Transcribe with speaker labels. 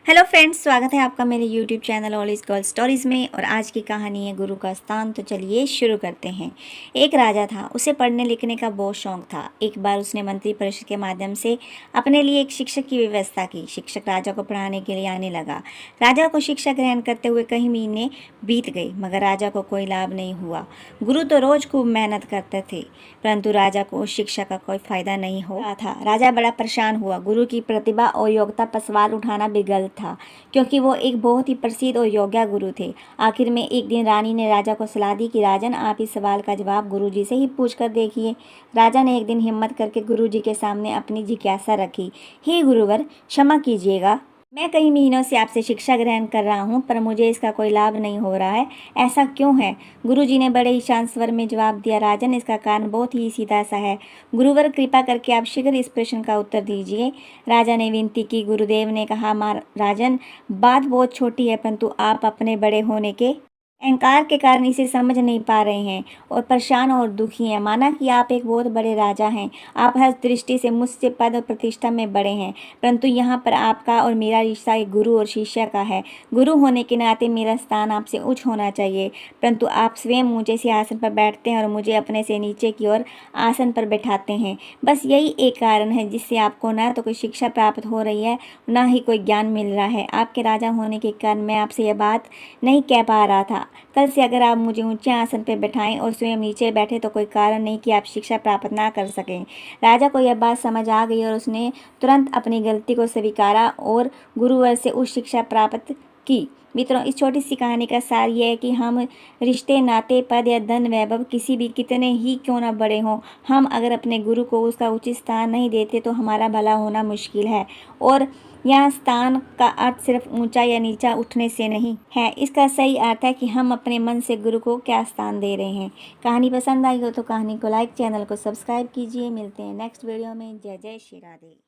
Speaker 1: Hello friends, स्वागत है आपका मेरे YouTube channel all is girl stories में। और आज की कहानी है गुरु का स्थान। तो चलिए शुरू करते हैं। एक राजा था, उसे पढ़ने लिखने का बहुत शौक था। एक बार उसने मंत्री परिषद के माध्यम से अपने लिए एक शिक्षक की व्यवस्था की। शिक्षक राजा को पढ़ाने के लिए आने लगा। राजा को शिक्षा ग्रहण करते हुए कई महीने बीत गए, मगर राजा को कोई लाभ नहीं हुआ। गुरु तो रोज़ खूब मेहनत करते थे, परंतु राजा को उस शिक्षा का कोई फायदा नहीं हो रहा था। राजा बड़ा परेशान हुआ। गुरु की प्रतिभा और योग्यता पर सवाल उठाना भी गलत था, क्योंकि वो एक बहुत ही प्रसिद्ध और योग्य गुरु थे। आखिर में एक दिन रानी ने राजा को सलाह दी कि राजन, आप इस सवाल का जवाब गुरु जी से ही पूछ कर देखिए। राजा ने एक दिन हिम्मत करके गुरु जी के सामने अपनी जिज्ञासा रखी। हे गुरुवर, क्षमा कीजिएगा, मैं कई महीनों से आपसे शिक्षा ग्रहण कर रहा हूँ, पर मुझे इसका कोई लाभ नहीं हो रहा है। ऐसा क्यों है? गुरुजी ने बड़े ही शांत स्वर में जवाब दिया। राजन, इसका कारण बहुत ही सीधा सा है। गुरुवर, कृपा करके आप शीघ्र इस प्रश्न का उत्तर दीजिए। राजा ने विनती की। गुरुदेव ने कहा, राजन, बात बहुत छोटी है, परंतु आप अपने बड़े होने के अहंकार के कारण इसे समझ नहीं पा रहे हैं और परेशान और दुखी हैं। माना कि आप एक बहुत बड़े राजा हैं, आप हर दृष्टि से मुझसे पद और प्रतिष्ठा में बड़े हैं, परंतु यहाँ पर आपका और मेरा रिश्ता एक गुरु और शिष्य का है। गुरु होने के नाते मेरा स्थान आपसे उच्च होना चाहिए, परंतु आप स्वयं ऊंचे से आसन पर बैठते हैं और मुझे अपने से नीचे की ओर आसन पर बैठाते हैं। बस यही एक कारण है जिससे आपको ना तो कोई शिक्षा प्राप्त हो रही है, ना ही कोई ज्ञान मिल रहा है। आपके राजा होने के कारण मैं आपसे यह बात नहीं कह पा रहा था। कल से अगर आप मुझे ऊंचे आसन पर बैठाएं और स्वयं नीचे बैठे तो कोई कारण नहीं कि आप शिक्षा प्राप्त ना कर सकें। राजा को यह बात समझ आ गई और उसने तुरंत अपनी गलती को स्वीकारा और गुरुवर से उस शिक्षा प्राप्त की। मित्रों, इस छोटी सी कहानी का सार यह है कि हम रिश्ते, नाते, पद या धन वैभव किसी भी कितने ही क्यों न बड़े हों, हम अगर अपने गुरु को उसका उचित स्थान नहीं देते तो हमारा भला होना मुश्किल है। और यहाँ स्थान का अर्थ सिर्फ ऊंचा या नीचा उठने से नहीं है, इसका सही अर्थ है कि हम अपने मन से गुरु को क्या स्थान दे रहे हैं। कहानी पसंद आई हो तो कहानी को लाइक, चैनल को सब्सक्राइब कीजिए। मिलते हैं नेक्स्ट वीडियो में। जय जय श्री राधे।